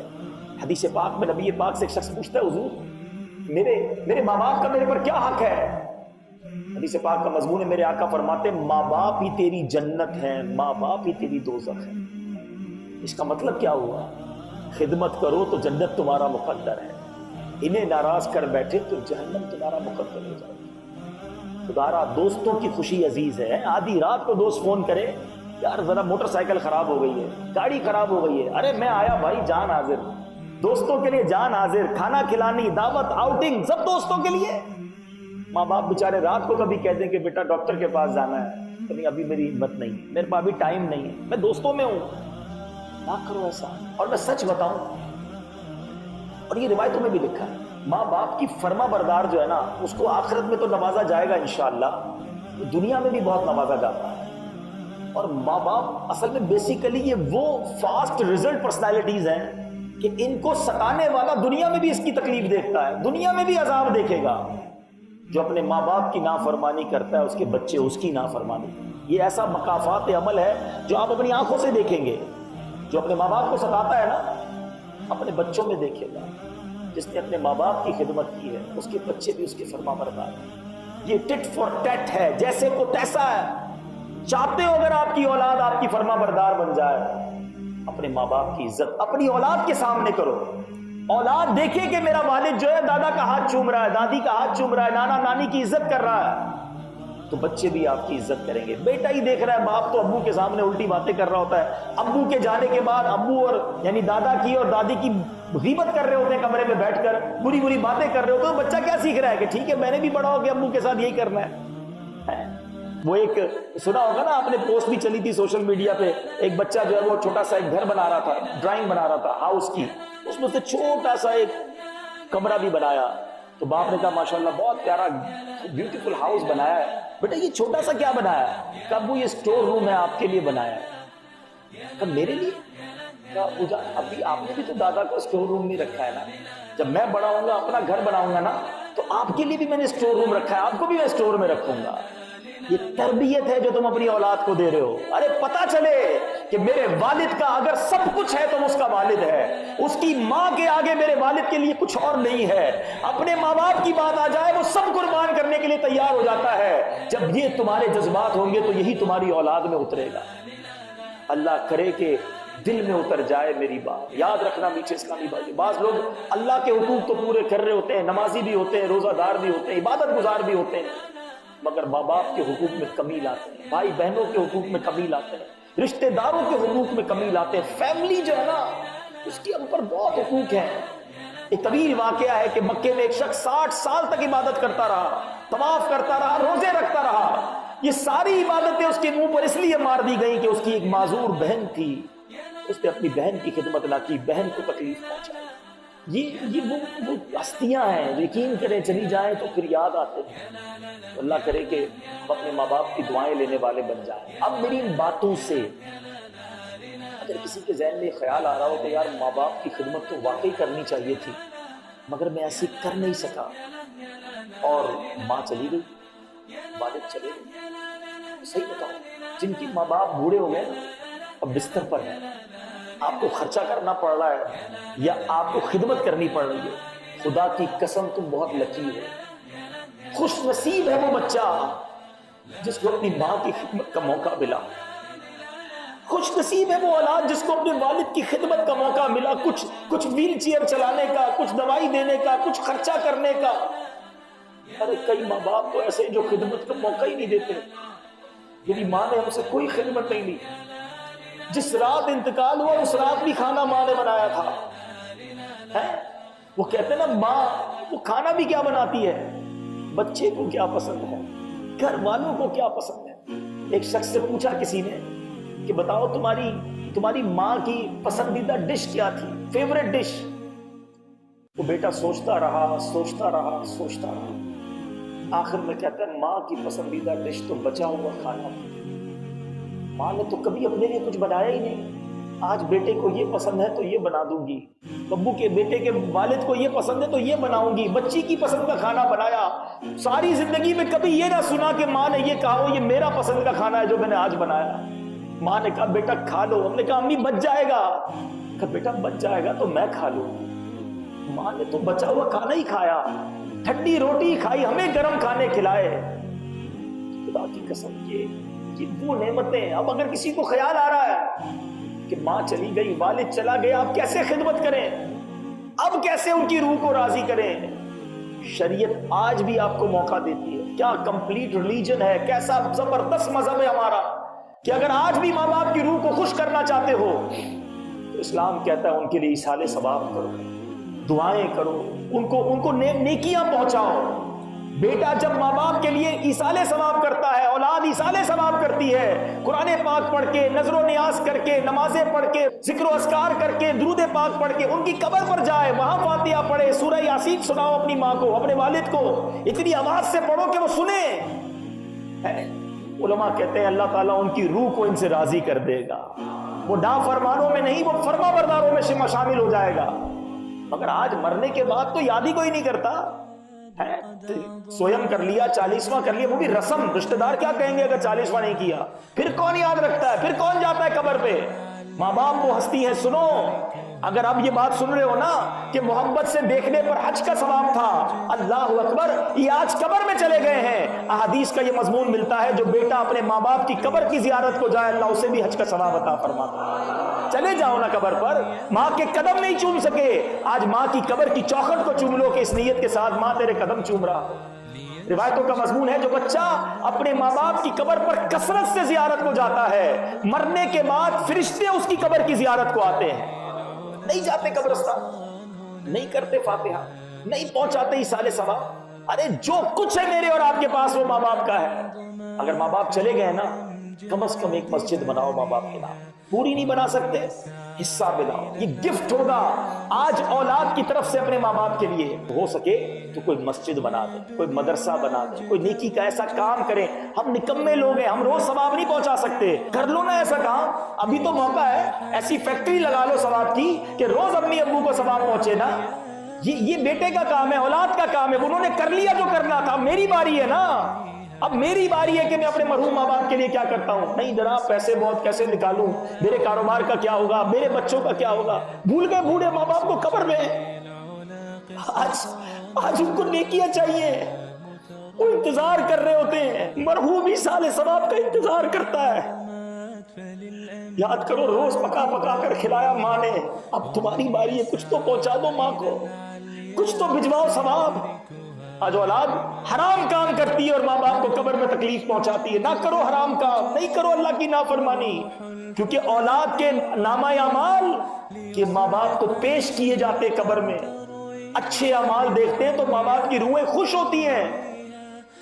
حدیث پاک میں نبی پاک سے ایک شخص پوچھتا ہے حضور میرے ماں باپ کا میرے پر کیا حق ہے؟ حدیث پاک کا مضمون ہے، میرے آقا فرماتے ہیں ماں باپ ہی تیری جنت ہے، ماں باپ ہی تیری دوزخ ہے۔ اس کا مطلب کیا ہوا؟ خدمت کرو تو جنت تمہارا مقدر ہے، انہیں ناراض کر بیٹھے تو جہنم تمہارا مقدر ہو جائے گا۔ خدارا دوستوں کی خوشی عزیز ہے، آدھی رات کو دوست فون کرے یار ذرا موٹر سائیکل خراب ہو گئی ہے، گاڑی خراب ہو گئی ہے، ارے میں آیا بھائی، جان حاضر، دوستوں کے لیے جان حاضر، کھانا کھلانی، دعوت، آؤٹنگ، سب دوستوں کے لیے۔ ماں باپ بیچارے رات کو کبھی کہہ دیں کہ بیٹا ڈاکٹر کے پاس جانا ہے، کبھی ابھی میری ہمت نہیں، میرے پاس ابھی ٹائم نہیں ہے، میں دوستوں میں ہوں۔ نہ کرو ایسا۔ اور میں سچ بتاؤں، اور یہ روایتوں میں بھی لکھا ہے، ماں باپ کی فرما بردار جو ہے نا، اس کو آخرت میں تو نوازا جائے گا انشاءاللہ، دنیا میں بھی بہت نوازا جاتا ہے۔ اور ماں باپ اصل میں بیسیکلی یہ وہ فاسٹ ریزلٹ پرسنالٹیز ہیں کہ ان کو ستانے والا دنیا میں بھی اس کی تکلیف دیکھتا ہے، دنیا میں بھی عذاب دیکھے گا۔ جو اپنے ماں باپ کی نافرمانی کرتا ہے، اس کے بچے اس کی نافرمانی۔ یہ ایسا مکافات عمل ہے جو آپ اپنی آنکھوں سے دیکھیں گے۔ جو اپنے ماں باپ کو ستاتا ہے نا، اپنے بچوں میں دیکھے گا۔ جس نے اپنے ماں باپ کی خدمت کی ہے، اس کے بچے بھی اس کے فرما بردار ہیں۔ یہ ٹٹ فار ٹیٹ ہے، جیسے کو تیسا ہے۔ چاہتے ہو اگر آپ کی اولاد آپ کی فرما بردار بن جائے، اپنے ماں باپ کی عزت اپنی اولاد کے سامنے کرو۔ اولاد دیکھے کہ میرا والد جو ہے دادا کا ہاتھ چوم رہا ہے، دادی کا ہاتھ چوم رہا ہے، نانا نانی کی عزت کر رہا ہے، تو بچے بھی آپ کی عزت کریں گے۔ بیٹا ہی دیکھ رہا ہے باپ تو ابو کے سامنے الٹی باتیں کر رہا ہوتا ہے، ابو کے جانے کے بعد ابو اور یعنی دادا کی اور دادی کی غیبت کر رہے ہوتے ہیں کمرے میں بیٹھ کر، بری بری باتیں کر رہے ہوتے ہیں، تو بچہ کیا سیکھ رہا ہے کہ ٹھیک ہے میں نے بھی بڑا ہو کے ابو کے ساتھ یہی کرنا ہے۔ وہ ایک سنا ہوگا نا آپ نے، پوسٹ بھی چلی تھی سوشل میڈیا پہ، ایک بچہ جو ہے وہ چھوٹا سا ایک گھر بنا رہا تھا، ڈرائنگ بنا رہا تھا ہاؤس کی، اس میں سے چھوٹا سا ایک کمرہ بھی بنایا، تو باپ نے کہا ماشاءاللہ بہت پیارا بیوٹیفل ہاؤس بنایا ہے، بیٹا یہ چھوٹا سا کیا بنایا ہے؟ کہ ابو یہ اسٹور روم ہے آپ کے لیے بنایا ہے۔ کہ میرے لیے؟ کہ ابو جان ابھی آپ نے بھی تو دادا کو اسٹور روم نہیں رکھا ہے نا، جب میں بڑا ہوں گا اپنا گھر بناؤں گا نا تو آپ کے لیے بھی میں نے اسٹور روم رکھا ہے، آپ کو بھی میں اسٹور میں رکھوں گا۔ یہ تربیت ہے جو تم اپنی اولاد کو دے رہے ہو۔ ارے پتہ چلے کہ میرے والد کا اگر سب کچھ ہے تو اس کا والد ہے، اس کی ماں کے آگے میرے والد کے لیے کچھ اور نہیں ہے، اپنے ماں باپ کی بات آ جائے وہ سب قربان کرنے کے لیے تیار ہو جاتا ہے۔ جب یہ تمہارے جذبات ہوں گے تو یہی تمہاری اولاد میں اترے گا۔ اللہ کرے کہ دل میں اتر جائے میری بات۔ یاد رکھنا میٹھے اسلامی بھائی، بعض لوگ اللہ کے حقوق تو پورے کر رہے ہوتے ہیں، نمازی بھی ہوتے ہیں، روزہ دار بھی ہوتے ہیں، عبادت گزار بھی ہوتے ہیں، مگر ماں باپ کے حقوق میں کمی لاتے ہیں، بھائی بہنوں کے حقوق میں کمی لاتے ہیں، رشتہ داروں کے حقوق میں کمی لاتے ہیں۔ فیملی جو ہے نا اس کے اوپر بہت حقوق ہیں۔ ایک طویل واقعہ ہے کہ مکے میں ایک شخص 60 سال تک عبادت کرتا رہا، طواف کرتا رہا، روزے رکھتا رہا، یہ ساری عبادتیں اس کے منہ پر اس لیے مار دی گئی کہ اس کی ایک معذور بہن تھی، اس نے اپنی بہن کی خدمت نہ کی، بہن کو تکلیف پہنچائی۔ یہ وہ ہستیاں ہیں، یقین کریں چلی جائیں تو پھر یاد آتے ہیں۔ اللہ کرے کہ ہم اپنے ماں باپ کی دعائیں لینے والے بن جائیں۔ اب میری ان باتوں سے اگر کسی کے ذہن میں خیال آ رہا ہو کہ یار ماں باپ کی خدمت تو واقعی کرنی چاہیے تھی مگر میں ایسی کر نہیں سکا، اور ماں چلی گئی، والد چلے گئے، صحیح بتاؤ جن کی ماں باپ بوڑھے ہو گئے اب بستر پر ہیں، آپ کو خرچہ کرنا پڑ رہا ہے یا آپ کو خدمت کرنی پڑ رہی ہے، خدا کی قسم تم بہت لکی ہو، خوش نصیب ہے وہ بچہ جس کو اپنی ماں کی خدمت کا موقع ملا، خوش نصیب ہے وہ اولاد جس کو اپنے والد کی خدمت کا موقع ملا، کچھ ویل چیئر چلانے کا، کچھ دوائی دینے کا، کچھ خرچہ کرنے کا۔ ارے کئی ماں باپ تو ایسے جو خدمت کا موقع ہی نہیں دیتے۔ میری ماں نے ہم سے کوئی خدمت نہیں لی، جس رات انتقال ہوا اس رات بھی کھانا ماں نے بنایا تھا۔ وہ کہتے ہیں نا ماں وہ کھانا بھی کیا بناتی ہے، بچے کو کیا پسند ہے، گھر والوں کو کیا پسند ہے۔ ایک شخص سے پوچھا کسی نے کہ بتاؤ تمہاری ماں کی پسندیدہ ڈش کیا تھی، فیوریٹ ڈش؟ وہ بیٹا سوچتا رہا آخر میں کہتا ہے ماں کی پسندیدہ ڈش تو بچا ہوا کھانا، ماں نے تو کبھی اپنے لیے کچھ بنایا ہی نہیں، آج بیٹے کو یہ پسند ہے تو یہ بنا دوں گی، ابو کے بیٹے کے والد کو یہ پسند ہے تو یہ بناؤں گی، بچی کی پسند کا کھانا بنایا۔ ساری زندگی میں کبھی یہ نہ سنا کہ ماں نے یہ کہا ہو یہ میرا پسند کا کھانا ہے جو میں نے آج بنایا۔ ماں نے کہا بیٹا کھا لو، ہم نے کہا امی بچ جائے گا، کہا بیٹا بچ جائے گا تو میں کھا لوں۔ ماں نے تو بچا ہوا کھانا ہی کھایا، ٹھنڈی روٹی کھائی، ہمیں گرم کھانے کھلائے۔ خدا کی قسم یہ وہ نعمتیں، اب اگر کسی کو خیال آ رہا ہے کہ ماں چلی گئی، والد چلا گیا، اب کیسے خدمت کریں، اب کیسے ان کی روح کو راضی کریں، شریعت آج بھی آپ کو موقع دیتی ہے۔ کیا کمپلیٹ ریلیجن ہے، کیسا زبردست مذہب ہے ہمارا کہ اگر آج بھی ماں باپ کی روح کو خوش کرنا چاہتے ہو تو اسلام کہتا ہے ان کے لیے ایصال ثواب کرو، دعائیں کرو، ان کو نیکیاں پہنچاؤ۔ بیٹا جب ماں باپ کے لیے ایصال ثواب کرتا ہے، اولاد ایصال ثواب کرتی ہے، قرآن پاک پڑھ کے، نذر و نیاز کر کے، نمازیں پڑھ کے، ذکر و اذکار کر کے، درود پاک پڑھ کے ان کی قبر پر جائے، وہاں فاتحہ پڑھے، سورہ یاسین سناؤ اپنی ماں کو، اپنے والد کو، اتنی آواز سے پڑھو کہ وہ سنیں۔ علماء کہتے ہیں اللہ تعالیٰ ان کی روح کو ان سے راضی کر دے گا، وہ نافرمانوں میں نہیں، وہ فرما برداروں میں شامل ہو جائے گا۔ مگر آج مرنے کے بعد تو یاد ہی کوئی نہیں کرتا ہے، سویم کر لیا، 40واں کر لیا، وہ بھی رسم، رشتہ دار کیا کہیں گے اگر 40واں نہیں کیا، پھر کون یاد رکھتا ہے، پھر کون جاتا ہے قبر پہ۔ ماں باپ وہ ہستی ہے، سنو اگر آپ یہ بات سن رہے ہو نا کہ محبت سے دیکھنے پر حج کا ثواب تھا، اللہ اکبر، یہ آج قبر میں چلے گئے ہیں۔ احادیث کا یہ مضمون ملتا ہے جو بیٹا اپنے ماں باپ کی قبر کی زیارت کو جائے اللہ اسے بھی حج کا ثواب عطا فرماتا ہے۔ چلے جاؤ نا قبر پر، ماں کے قدم نہیں چوم سکے، آج ماں کی قبر کی چوکھٹ کو چوم لو کہ اس نیت کے ساتھ ماں تیرے قدم چوم رہا ہو۔ روایتوں کا مضمون ہے جو بچہ اپنے ماں باپ کی قبر پر کثرت سے زیارت کو جاتا ہے، مرنے کے بعد فرشتے اس کی قبر کی زیارت کو آتے ہیں، نہیں جاتے قبرستان، نہیں کرتے فاتحہ، نہیں پہنچاتے ایصال ثواب۔ ارے جو کچھ ہے میرے اور آپ کے پاس وہ ماں باپ کا ہے۔ اگر ماں باپ چلے گئے نا کم از کم ایک مسجد بناؤ ماں باپ کے نام، پوری نہیں بنا سکتے حصہ بناؤ، یہ گفٹ ہوگا آج اولاد کی طرف سے اپنے ماں باپ کے لیے۔ ہو سکے تو کوئی مسجد بنا دے، کوئی مدرسہ بنا دے، کوئی نیکی کا ایسا کام کریں۔ ہم نکمے لوگ ہیں، ہم روز ثواب نہیں پہنچا سکتے، کر لو نا ایسا کام، ابھی تو موقع ہے، ایسی فیکٹری لگا لو ثواب کی کہ روز امی ابو کو ثواب پہنچے نا۔ یہ بیٹے کا کام ہے، اولاد کا کام ہے، انہوں نے کر لیا جو کرنا تھا، میری باری ہے نا۔ اب میری باری ہے کہ میں اپنے مرحوم ماں باپ کے لیے کیا کرتا ہوں. نہیں جناب پیسے بہت کیسے نکالوں, میرے کاروبار کا کیا ہوگا, میرے بچوں کا کیا ہوگا. بھول گئے بوڑھے ماں باپ کو قبر میں. آج ان کو نیکیاں چاہیے, وہ انتظار کر رہے ہوتے ہیں, مرحوم ایصال ثواب کا انتظار کرتا ہے. یاد کرو روز پکا پکا کر کھلایا ماں نے, اب تمہاری باری ہے, کچھ تو پہنچا دو ماں کو, کچھ تو بھجواؤ ثواب. آج اولاد حرام کام کرتی ہے اور ماں باپ کو قبر میں تکلیف پہنچاتی ہے. نہ کرو حرام کام, نہیں کرو اللہ کی نافرمانی, کیونکہ اولاد کے نامہ اعمال کہ ماں باپ کو پیش کیے جاتے قبر میں. اچھے اعمال دیکھتے ہیں تو ماں باپ کی روحیں خوش ہوتی ہیں,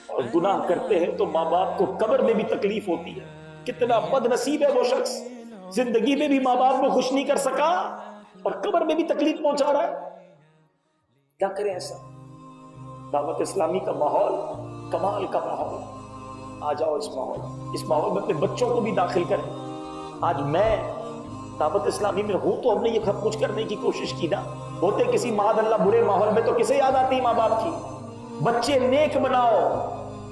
اور گناہ کرتے ہیں تو ماں باپ کو قبر میں بھی تکلیف ہوتی ہے. کتنا بد نصیب ہے وہ شخص, زندگی میں بھی ماں باپ کو خوش نہیں کر سکا اور قبر میں بھی تکلیف پہنچا رہا ہے. کیا کریں ایسا؟ دعوت اسلامی کا ماحول کمال کا ماحول. آ جاؤ اس ماحول میں اپنے بچوں کو بھی داخل کریں. آج میں دعوت اسلامی میں ہوں تو ہم نے یہ سب کچھ کرنے کی کوشش کی نا. ہوتے کسی معاذ اللہ برے ماحول میں تو کسے یاد آتی ماں باپ کی. بچے نیک بناؤ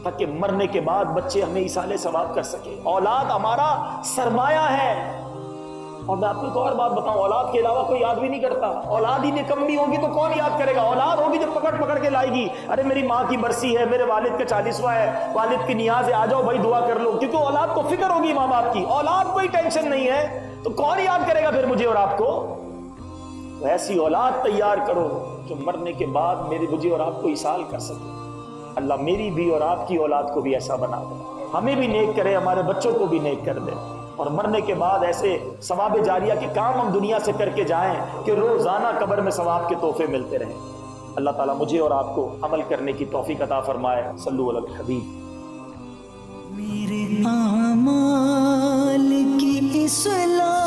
تاکہ مرنے کے بعد بچے ہمیں ایصال ثواب کر سکے. اولاد ہمارا سرمایہ ہے. اور میں آپ کو ایک اور بات بتاؤں, اولاد کے علاوہ کوئی یاد بھی نہیں کرتا. اولاد ہی نکمی ہوگی تو کون یاد کرے گا؟ اولاد ہوگی جو پکڑ پکڑ کے لائے گی, ارے میری ماں کی برسی ہے, میرے والد کا 40واں ہے, والد کی نیاز ہے, آ جاؤ بھائی دعا کر لو. کیونکہ اولاد کو فکر ہوگی ماں باپ کی. اولاد کوئی ٹینشن نہیں ہے تو کون یاد کرے گا پھر مجھے اور آپ کو؟ تو ایسی اولاد تیار کرو جو مرنے کے بعد مجھے اور آپ کو ایصال کر سکے. اللہ میری بھی اور آپ کی اولاد کو بھی ایسا بنا دے, ہمیں بھی نیک کرے, ہمارے بچوں کو بھی نیک کر دے, اور مرنے کے بعد ایسے ثواب جاریہ کے کام ہم دنیا سے کر کے جائیں کہ روزانہ قبر میں ثواب کے تحفے ملتے رہیں. اللہ تعالیٰ مجھے اور آپ کو عمل کرنے کی توفیق عطا فرمائے. صلو علی الحبیب. میرے اعمال کی اصلاح